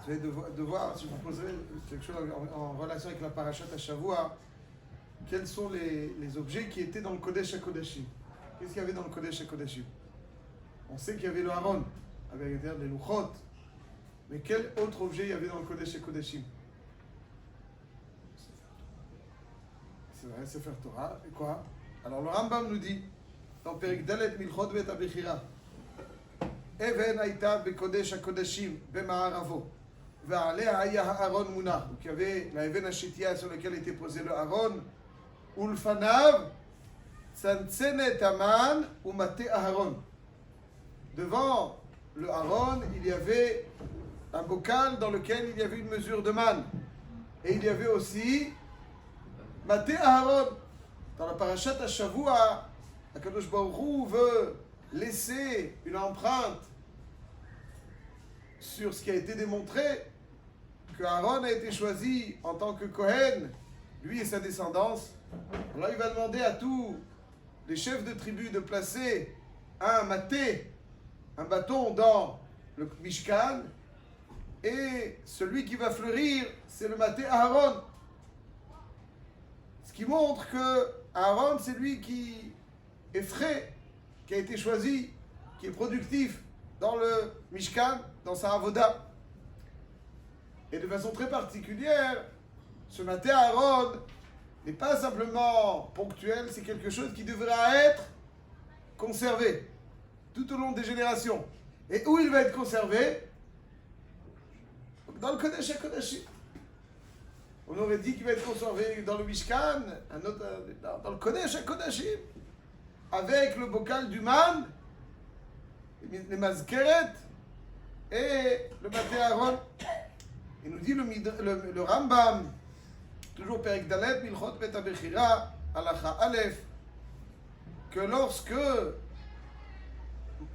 Vous allez devoir, si vous poserez quelque chose en relation avec la Parashat Hashavua, quels sont les objets qui étaient dans le Kodesh HaKodashim. Qu'est-ce qu'il y avait dans le Kodesh HaKodashim? On sait qu'il y avait le Aaron, avec les Luchot. Mais quel autre objet il y avait dans le Kodesh HaKodashim? C'est vrai, Sefer Torah. Et quoi? Alors le Rambam nous dit, dans Perik Dalet Milchot Bet HaBechira, Even Haïta Bekodesh HaKodashim Bema'aravo, Ve'alea Haya Ha'aron Munach. Donc il y avait la Even HaShitia sur laquelle était posé le Aaron, Ulfanav, Tzantzenet Aman ou Mate Aharon. Devant le Aaron, il y avait un bocal dans lequel il y avait une mesure de manne. Et il y avait aussi Mate Aharon. Dans la Parashat Hashavua, Akadosh Baruch Hu veut laisser une empreinte sur ce qui a été démontré, que Aaron a été choisi en tant que Kohen, lui et sa descendance. Alors il va demander à tous les chefs de tribu de placer un maté, un bâton dans le Mishkan, et celui qui va fleurir, c'est le maté Aaron. Ce qui montre que Aaron, c'est lui qui est frais, qui a été choisi, qui est productif dans le Mishkan, dans sa Avoda. Et de façon très particulière, ce maté Aaron n'est pas simplement ponctuel, c'est quelque chose qui devra être conservé tout au long des générations. Et où il va être conservé? Dans le Kodesh HaKodashim. On aurait dit qu'il va être conservé dans le Mishkan, dans le Kodesh HaKodashim, avec le bocal du man, les mazkeret et le maté Aaron. Il nous dit le Rambam, toujours Perek Dalet, Milchot Bet HaBechira, Halacha Aleph, que lorsque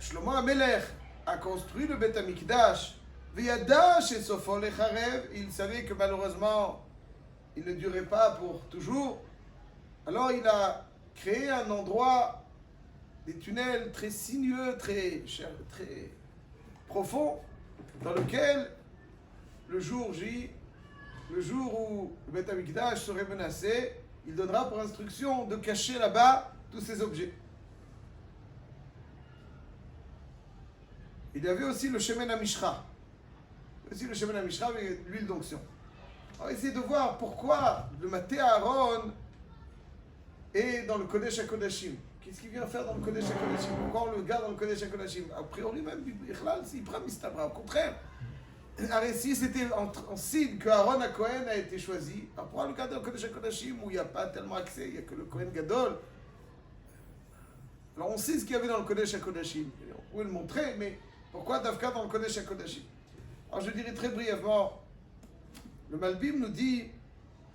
Shlomo HaMelech a construit le Bet HaMikdash, V'yada shesofo lecharev, il savait que malheureusement il ne durait pas pour toujours. Alors il a créé un endroit, des tunnels très sinueux, très profonds, dans lequel le jour J, le jour où le Bet HaMikdash serait menacé, il donnera pour instruction de cacher là-bas tous ces objets. Il y avait aussi le Shemen HaMishcha. Aussi le Shemen HaMishcha avec l'huile d'onction. Alors essayez de voir pourquoi le maté Aaron est dans le Kodesh HaKodashim. Qu'est-ce qu'il vient faire dans le Kodesh HaKodashim? Pourquoi on le garde dans le Kodesh HaKodashim? A priori même, il prend Mistabra. Au contraire, si c'était en signe que Aaron HaKohen a été choisi, alors pourquoi le garder dans le Kodesh HaKodashim où il n'y a pas tellement accès, il n'y a que le Kohen Gadol? Alors on sait ce qu'il y avait dans le Kodesh HaKodashim. On pouvait le montrer, mais pourquoi Dafka dans le Kodesh HaKodashim? Alors je dirais très brièvement, le Malbim nous dit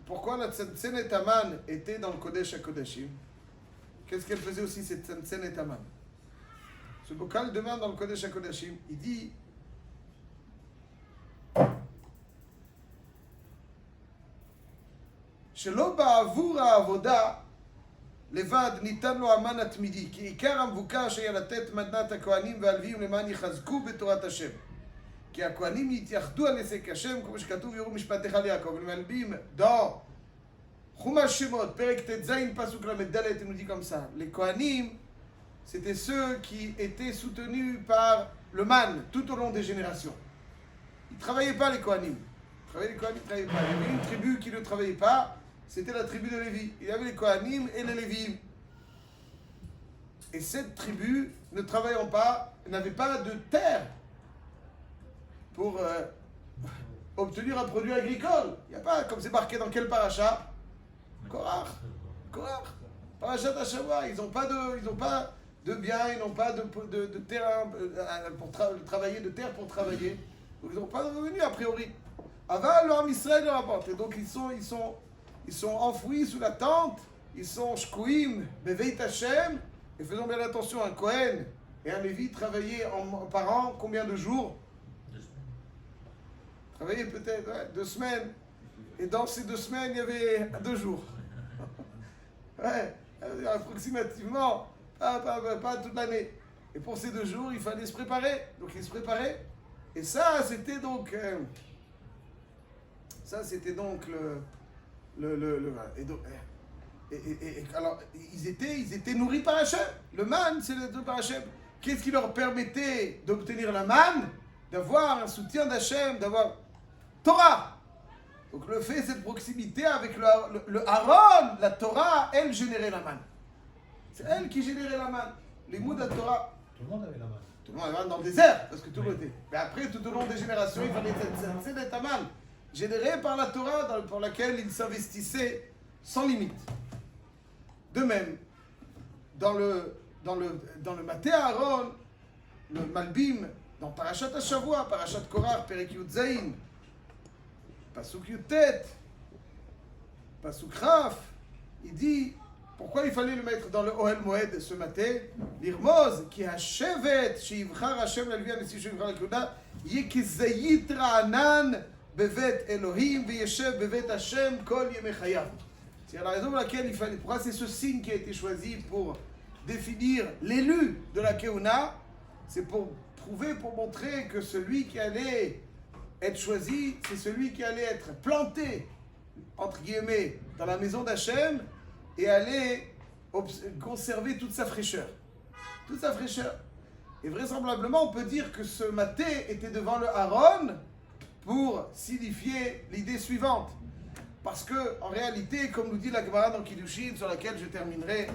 pourquoi la Tzantzenet Aman était dans le Kodesh HaKodashim. Qu'est-ce qu'elle faisait aussi cette Tzantzenet Aman? Ce bocal de main dans le Kodesh HaKodashim, il dit שלא בעבור העבודה לבד ניתן לו המן התמידי, כי עיקר המבוקש היה לתת מתנת הכהנים והלוויים למען יחזקו בתורת השם. כי הכהנים יתייחדו על עסק השם, כמו שכתוב יראו משפטיך ליעקב. למלבים, dans חומש שמות, פרק ט"ז פסוק ל"ד, il nous dit comme ça. Les kohanim, c'était ceux qui étaient soutenus par le man tout au long des générations. Ils ne travaillaient pas les kohanim. Les kohanim ne travaillaient pas. Il y avait une tribu qui ne travaillait pas, c'était la tribu de Lévi. Il y avait les kohanim et les lévim. Et cette tribu, ne travaillant pas, n'avait pas de terre pour obtenir un produit agricole. Il n'y a pas, comme c'est marqué dans quel paracha? Korach. Parashat Hashavua. Ils n'ont pas de biens, ils n'ont pas de terrain pour travailler, de terre pour travailler. Donc ils n'ont pas de revenus a priori. Aval, le Ham Israël leur apporte. Et donc ils sont enfouis sous la tente, ils sont shkouim, beveit Hashem. Et faisons bien attention, un Kohen et un Lévi travaillaient par an combien de jours? Travailler peut-être 2 semaines. Et dans ces 2 semaines, il y avait 2 jours. Ouais, approximativement, pas toute l'année. Et pour ces 2 jours, il fallait se préparer. Donc ils se préparaient. Et ça, c'était donc Ça, c'était donc alors, ils étaient nourris par Hachem. Le man, c'est le par Hachem. Qu'est-ce qui leur permettait d'obtenir la manne? D'avoir un soutien d'Hachem, d'avoir Torah. Donc le fait, cette proximité avec le Aaron, la Torah, elle générait la manne. C'est elle qui générait la manne. Les mots de la Torah. Tout le monde avait la manne. Tout le monde avait la manne dans le désert, parce que tout le monde était. Mais après, tout au long des générations, il fallait cette la manne générée par la Torah, pour laquelle ils s'investissaient sans limite. De même, dans le Maté Aaron, le Malbim, dans Parashat Hashavua, Parashat Korach, Perek Yud Zayin, Pasuk Yud Tet, Pasuk Raf, il dit pourquoi il fallait le mettre dans le Ohel Moed ce matin. L'Irmoz, qui a Shevet, Shivchar Hashem l'Alvian et Shivchar l'Kuda, Yekizayit Ra'anan bevet Elohim v'yeshev bevet Hashem kol yemei chayav. C'est la raison pour laquelle il fallait. Pourquoi c'est ce signe qui a été choisi pour définir l'élu de la Keuna? C'est pour prouver, pour montrer que celui qui allait être choisi, c'est celui qui allait être planté, entre guillemets, dans la maison d'Hachem et allait conserver toute sa fraîcheur. Toute sa fraîcheur. Et vraisemblablement, on peut dire que ce maté était devant le Aaron pour signifier l'idée suivante. Parce que, en réalité, comme nous dit la Gemara dans Kiddushin, sur laquelle je terminerai,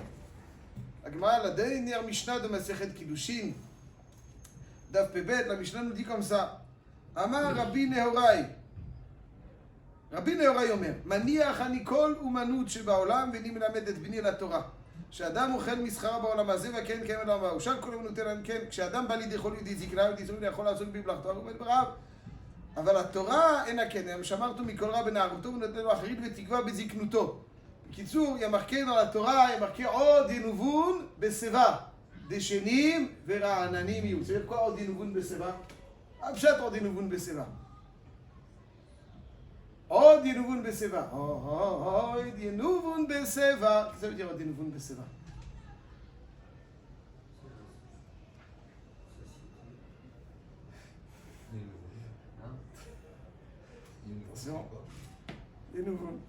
la Gemara, la dernière Mishnah de Masechet Kiddushin, Daf Pebet, la Mishnah nous dit comme ça. Amar Rabbi Nehorai. Rabbi Nehorai omer, Maniach ani kol umanut shebaolam ואני מלמד את בני לתורה. שאדם אוכל מסחרה בעולם הזה וכן קיים לעולם הבא. ושאר כל אמונותינו כן, כשאדם בא לידי חול ידי זקנה וידי זקנה יכול לעסוק במלאכתו ועומד ברעב. אבל התורה אינה כן, שמרתו מכל רע בנערותו ונותן לו אחרית ותקווה בזקנותו. בקיצור, il y a marqué dans la Torah, il y a marqué עוד ינובון בשיבה, דשנים ורעננים יהיו. C'est quoi עוד ינובון בשיבה? הפשט עוד ינובון בשיבה. עוד ינובון בשיבה. עוד ינובון בשיבה. Qu'est-ce que ça veut dire עוד ינובון בשיבה? Attention. ינובון.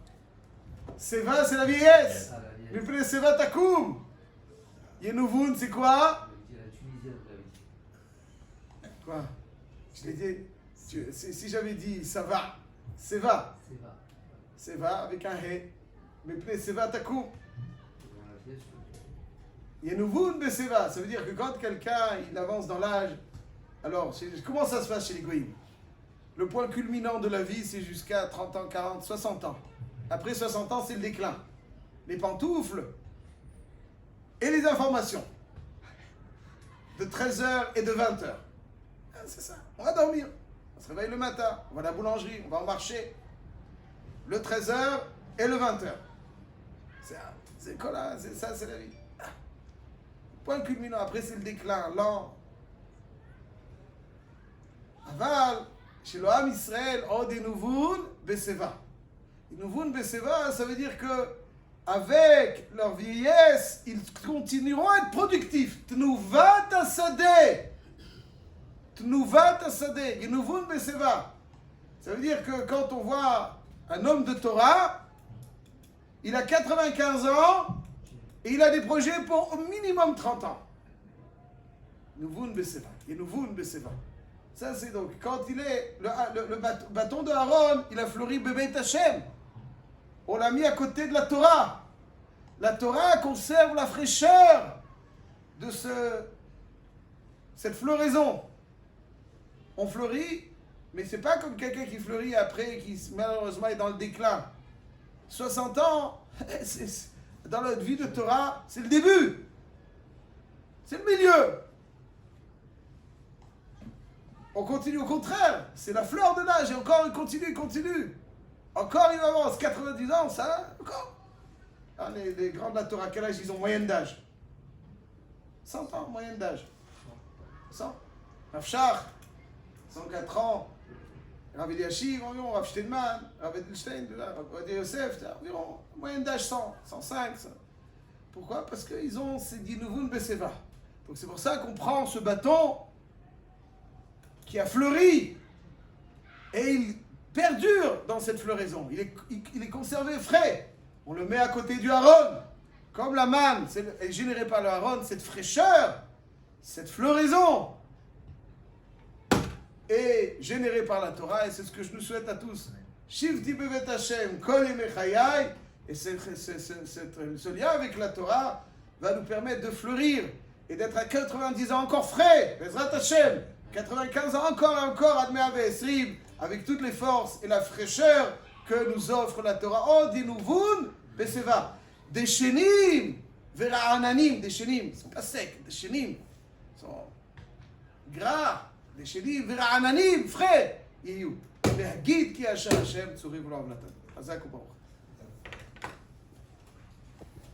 Seva, c'est la vieillesse. Mipne Seva takoum. ינובון, c'est quoi? Quoi? Je l'ai dit. Si j'avais dit ça va. Seva. Seva avec un he. Mipne Seva takoum. ינובון בסeva. Ça veut dire que quand quelqu'un il avance dans l'âge, alors comment ça se passe chez les goïms? Le point culminant de la vie, c'est jusqu'à 30 ans, 40, 60 ans. Après 60 ans, c'est le déclin. Les pantoufles et les informations. De 13h et de 20h. C'est ça. On va dormir. On se réveille le matin. On va à la boulangerie. On va au marché. Le 13h et le 20h. C'est quoi là? C'est ça, c'est la vie. Point culminant. Après, c'est le déclin lent. Aval. Chez le Ham Israël, Od Enouvun Beseva. Enouvun Beseva, ça veut dire que avec leur vieillesse, ils continueront à être productifs. Tnuvat Asadeh. Tnuvat Asadeh. Enouvun Beseva. Ça veut dire que quand on voit un homme de Torah, il a 95 ans et il a des projets pour au minimum 30 ans. Enouvun Beseva. Enouvun Beseva. Ça, c'est donc, quand il est, le bâton de Aaron, il a fleuri Bebet Hashem. On l'a mis à côté de la Torah. La Torah conserve la fraîcheur de cette floraison. On fleurit, mais c'est pas comme quelqu'un qui fleurit après, qui malheureusement est dans le déclin. 60 ans, dans notre vie de Torah, c'est le début. C'est le milieu. On continue au contraire, c'est la fleur de l'âge, et encore il continue. Encore il avance, 90 ans, ça, encore. Ah, les grands de la Torah, quel âge ils ont? Moyenne d'âge 100 ans, moyenne d'âge. 100. Rav Shach, 104 ans. Rav Eliashiv, environ. Rav Steinman, Rav Edelstein, Rav Yosef, environ. Moyenne d'âge 100, 105. Ça. Pourquoi? Parce qu'ils ont ces Dinuvun Beseva. Donc c'est pour ça qu'on prend ce bâton qui a fleuri et il perdure dans cette floraison. Il est conservé frais. On le met à côté du Aaron. Comme la manne est générée par le Aaron, cette fraîcheur, cette floraison est générée par la Torah, et c'est ce que je nous souhaite à tous. Shivti bevet Hashem, kol yemei chayai, et ce lien avec la Torah va nous permettre de fleurir et d'être à 90 ans encore frais, Bezrat Hashem, 95 ans encore et encore, Admea ve'esrim, avec toutes les forces et la fraîcheur que nous offre la Torah. Oh, dinuvun beseva. Des shenim, vera'ananim, des shenim, ils ne sont pas secs, des shenim, ils sont gras, des shenim, vera'ananim, frais, יהיו. להגיד כי השם צורי ולא עוולתם. חזק וברוך.